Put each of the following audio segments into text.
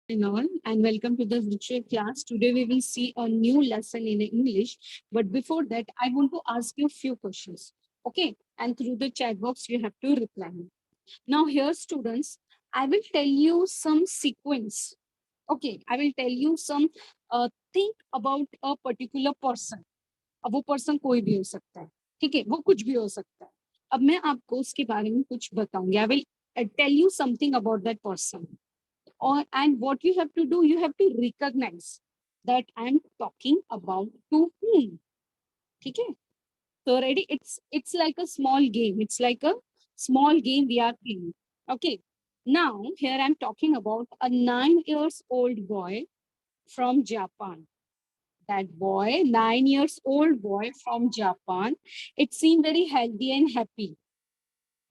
and all, and welcome to the virtual class. Today we will see a new lesson in English. But before that, I want to ask you a few questions. Okay, and through the chat box, you have to reply me. Now, here, students, I will tell you some sequence. Okay, I will tell you some. Think about a particular person. अब वो person कोई भी हो सकता है, ठीक है, वो कुछ भी हो सकता है. अब मैं आपको उसके बारे में कुछ बताऊंगी. I will tell you something about that person. Or and what you have to do, you have to recognize that I'm talking about to whom. Okay, so ready, it's like a small game, it's like a small game we are playing. Okay, now here I'm talking about a 9 years old boy from Japan. That boy, 9 years old boy from Japan, it seemed very healthy and happy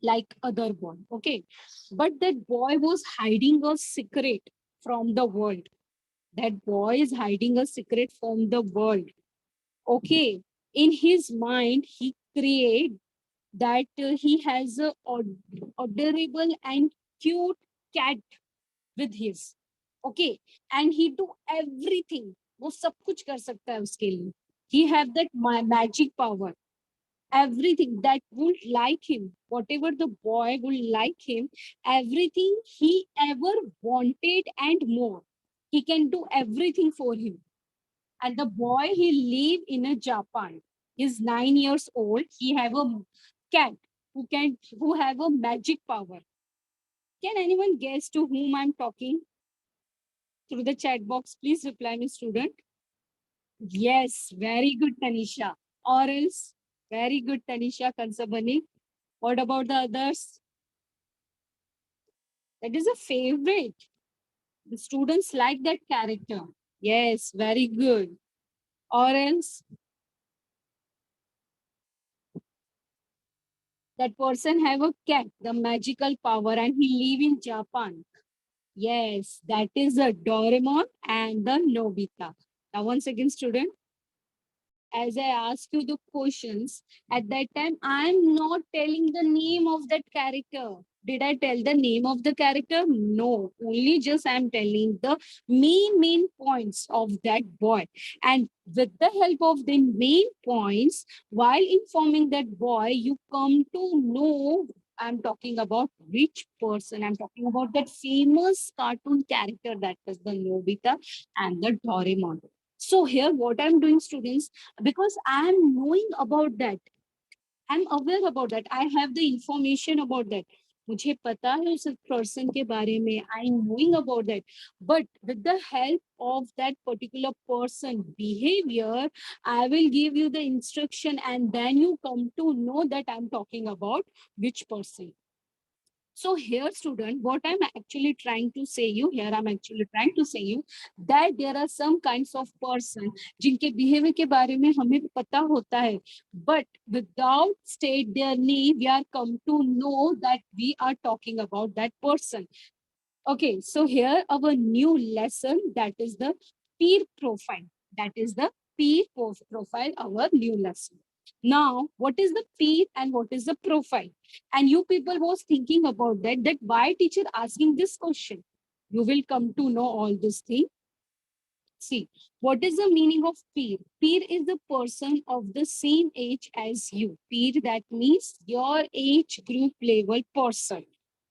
like other boy. Okay, but that boy was hiding a secret from the world. That boy is hiding a secret from the world. Okay, in his mind he create that he has a adorable and cute cat with his. Okay, and he do everything, वो सब कुछ कर सकता है उसके लिए. He have that magic power. Everything that would like him, whatever the boy would like him, everything he ever wanted and more. He can do everything for him. And the boy, he live in a Japan. He's 9 years old. He have a cat who have a magic power. Can anyone guess to whom I'm talking? Through the chat box, please reply me, student. Yes, very good, Tanisha. Or else, very good, Tanisha Kansabani. What about the others? That is a favorite. The students like that character. Yes, very good. Or else, that person have a cat, the magical power, and he live in Japan. Yes, that is a Doraemon and the Nobita. Now, once again, student, as I ask you the questions, at that time, I'm not telling the name of that character. Did I tell the name of the character? No, only just I'm telling the main points of that boy. And with the help of the main points, while informing that boy, you come to know I'm talking about which person. I'm talking about that famous cartoon character that is the Nobita and the Doraemon. So here, what I'm doing, students, because I'm knowing about that, I'm aware about that, I have the information about that. मुझे पता है उस person के बारे में, I'm knowing about that. But with the help of that particular person behavior, I will give you the instruction and then you come to know that I'm talking about which person. So here, student, what I'm actually trying to say you, here I'm actually trying to say you that there are some kinds of person जिनके behavior के बारे में हमें पता होता है, but without state their name, we are come to know that we are talking about that person. Okay, so here our new lesson, that is the peer profile. That is the peer profile, our new lesson. Now, what is the peer and what is the profile? And you people was thinking about that why teacher asking this question? You will come to know all this thing. See, what is the meaning of peer? Peer is the person of the same age as you. Peer, that means your age group level person.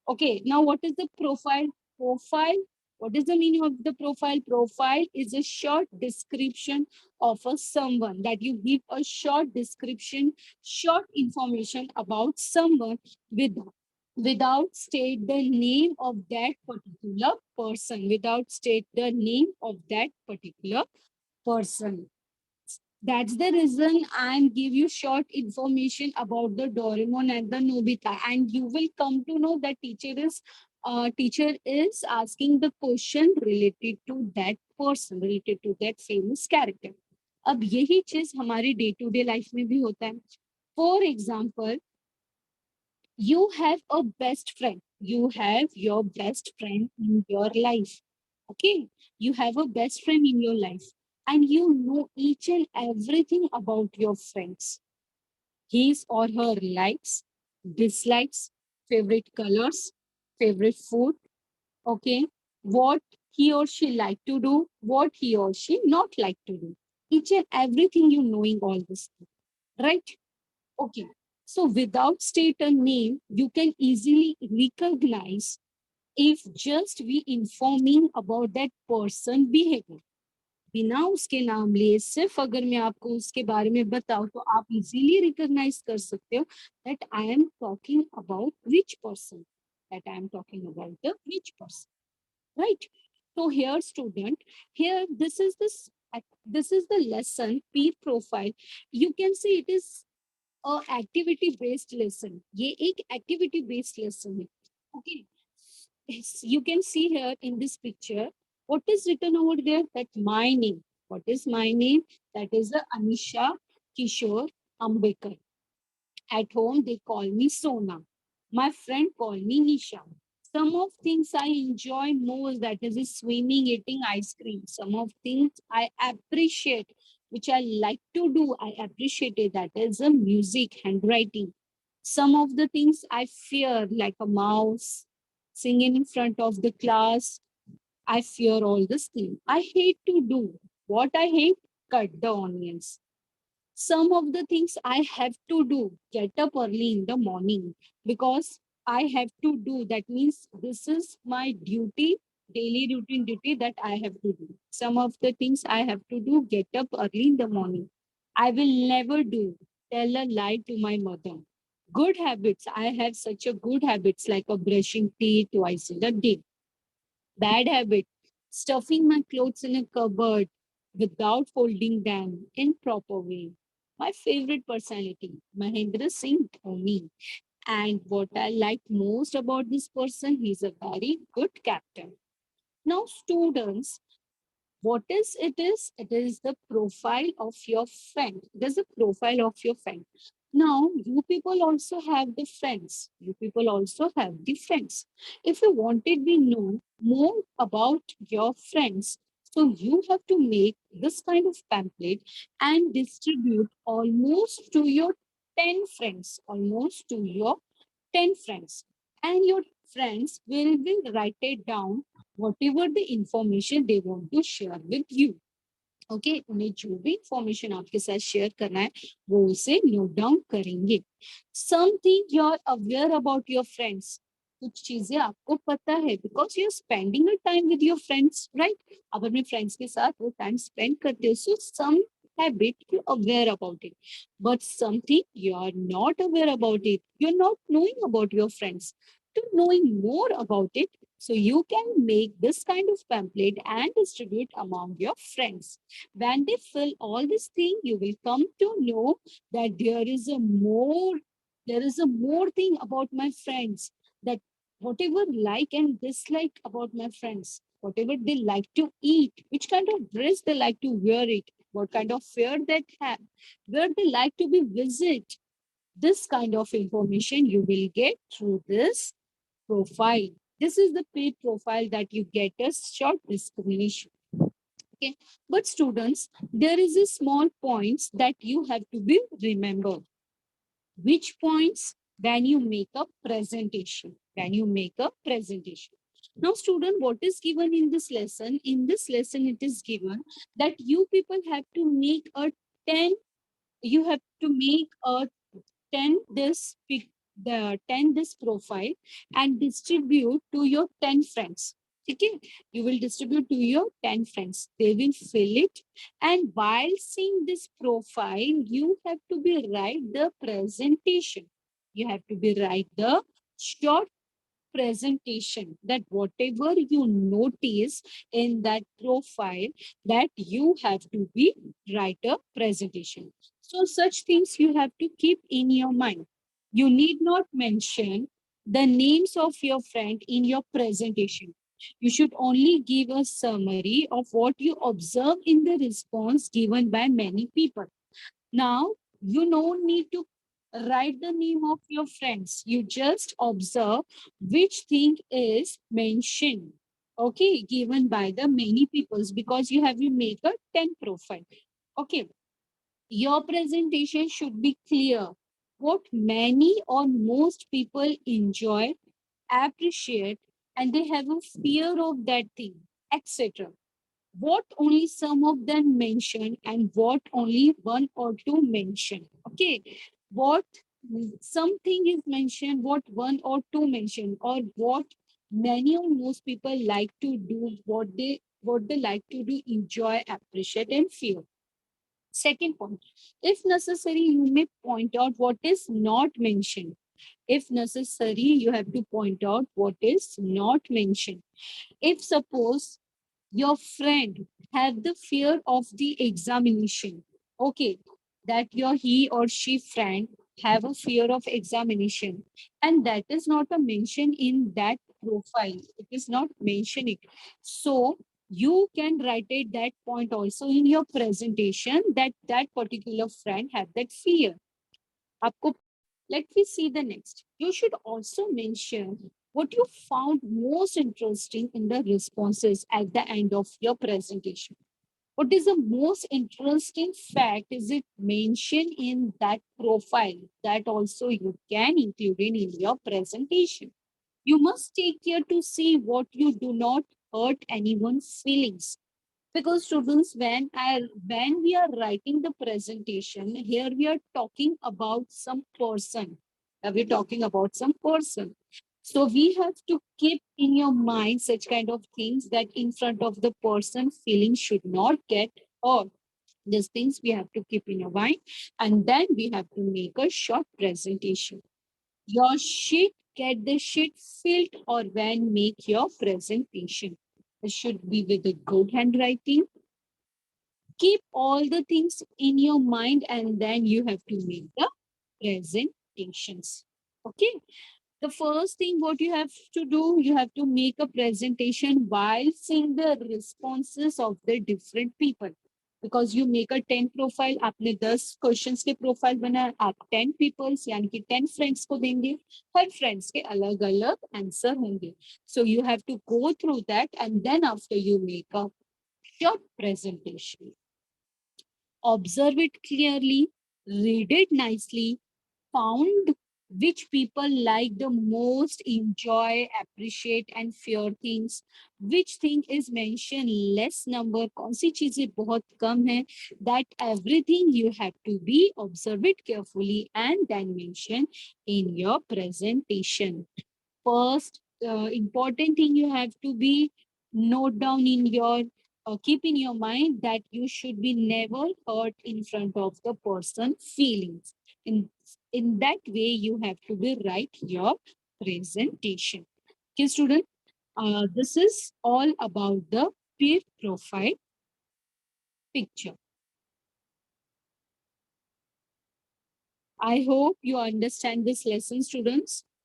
Okay, now what is the profile? Profile, what is the meaning of the profile? Profile is a short description of a someone, that you give a short description, short information about someone without state the name of that particular person, without state the name of that particular person. That's the reason I'm give you short information about the Doraemon and the Nobita, and you will come to know that teacher is asking the question related to that person, related to that famous character. अब यही चीज हमारी day to day life में भी होता है. For example, you have a best friend. You have your best friend in your life. Okay. You have a best friend in your life and you know each and everything about your friends. His or her likes, dislikes, favorite colors, favorite food. Okay. What he or she like to do, what he or she not like to do. Each and everything you knowing all this, right? Okay. So without state a name, you can easily recognize if just we informing about that person behavior. बिना उसके नाम लिए सिर्फ अगर मैं आपको उसके बारे में बताऊं तो आप इजीली रिकॉग्नाइज कर सकते हो that I am talking about which person, that I am talking about the which person, right? So here student, here this is the lesson peer profile. You can see it is a activity based lesson. ये एक activity based lesson है. Okay. Yes, you can see here in this picture what is written over there, that my name. What is my name? That is the Anisha Kishore Ambekar. At home, they call me Sona. My friend call me Nisha. Some of things I enjoy most, that is swimming, eating ice cream. Some of things I appreciate, which I like to do, I appreciate it. That is music, handwriting. Some of the things I fear, like a mouse, singing in front of the class. I fear all this thing. I hate to do. What I hate? Cut the onions. Some of the things I have to do, get up early in the morning because I have to do. That means this is my duty, daily routine duty that I have to do. Some of the things I have to do, get up early in the morning. I will never do, tell a lie to my mother. Good habits. I have such a good habits like a brushing teeth twice in a day. Bad habit, stuffing my clothes in a cupboard without folding them in proper way. My favorite personality, Mahendra Singh Dhoni. And what I like most about this person, he's a very good captain. Now, students, what is it is? It is the profile of your friend. It is the profile of your friend. Now, you people also have the friends. You people also have the friends. If you wanted to know more about your friends, so you have to make this kind of pamphlet and distribute almost to your 10 friends, almost to your 10 friends. And your friends will write it down, whatever the information they want to share with you. Okay उन्हें जो भी information आपके साथ share करना है वो उसे note down करेंगे. Something you are aware about your friends, कुछ चीजें आपको पता है because you are spending a time with your friends, right? आप अपने फ्रेंड्स के साथ वो टाइम स्पेंड करते हो, सो सम habit you aware about it, but something you are not aware about it, you're not knowing about your friends. To knowing more about it, so you can make this kind of pamphlet and distribute among your friends. When they fill all this thing, you will come to know that there is a more thing about my friends, that whatever like and dislike about my friends, whatever they like to eat, which kind of dress they like to wear it, what kind of fare they have, where they like to be visit. This kind of information you will get through this profile. This is the paid profile that you get a short discrimination. Okay, but students, there is a small points that you have to be remember. Which points? When you make a presentation. When you make a presentation. Now, student, what is given in this lesson? In this lesson, it is given that you people have to make a 10. You have to make a 10 the 10 this profile and distribute to your 10 friends. Okay, you will distribute to your 10 friends. They will fill it. And while seeing this profile, you have to be write the presentation. You have to be write the short presentation, that whatever you notice in that profile, that you have to be write a presentation. So such things you have to keep in your mind. You need not mention the names of your friend in your presentation. You should only give a summary of what you observe in the response given by many people. Now, you don't need to write the name of your friends. You just observe which thing is mentioned, okay, given by the many peoples, because you have to make a 10 profile. Okay, your presentation should be clear. What many or most people enjoy, appreciate, and they have a fear of that thing. etc. What only some of them mention and what only one or two mention. Okay, what something is mentioned, what one or two mention, or what many or most people like to do, what they like to do, enjoy, appreciate, and feel. Second point, if necessary, you may point out what is not mentioned. If necessary, you have to point out what is not mentioned. If suppose your friend have the fear of the examination, okay, that your he or she friend have a fear of examination, and that is not a mention in that profile, it is not mentioning. So you can write it that point also in your presentation, that that particular friend have that fear. आपको Let me see the next. You should also mention what you found most interesting in the responses at the end of your presentation. What is the most interesting fact is it mentioned in that profile that also you can include in your presentation. You must take care to see what you do not hurt anyone's feelings, because students, when we are writing the presentation here, we are talking about some person. We're talking about some person, so we have to keep in your mind such kind of things, that in front of the person feelings should not get hurt. These things we have to keep in your mind, and then we have to make a short presentation. Your sheet, get the sheet filled or when make your presentation. It should be with a good handwriting. Keep all the things in your mind and then you have to make the presentations. Okay. The first thing what you have to do, you have to make a presentation while seeing the responses of the different people. Because you make a 10 profile, आपने 10 questions के profile बनाया, आप 10 peoples यानी कि 10 friends को देंगे, हर friends के अलग अलग answer होंगे. So you have to go through that and then after you make a short presentation. Observe it clearly, read it nicely, found which people like the most, enjoy, appreciate, and fear things. Which thing is mentioned less number, कौन सी चीजें बहुत कम है. That everything you have to be observe it carefully and then mention in your presentation. First, important thing you have to be note down in your keep in your mind that you should be never hurt in front of the person feelings. In that way you have to be write your presentation. Okay student, this is all about the peer profile picture. I hope you understand this lesson students.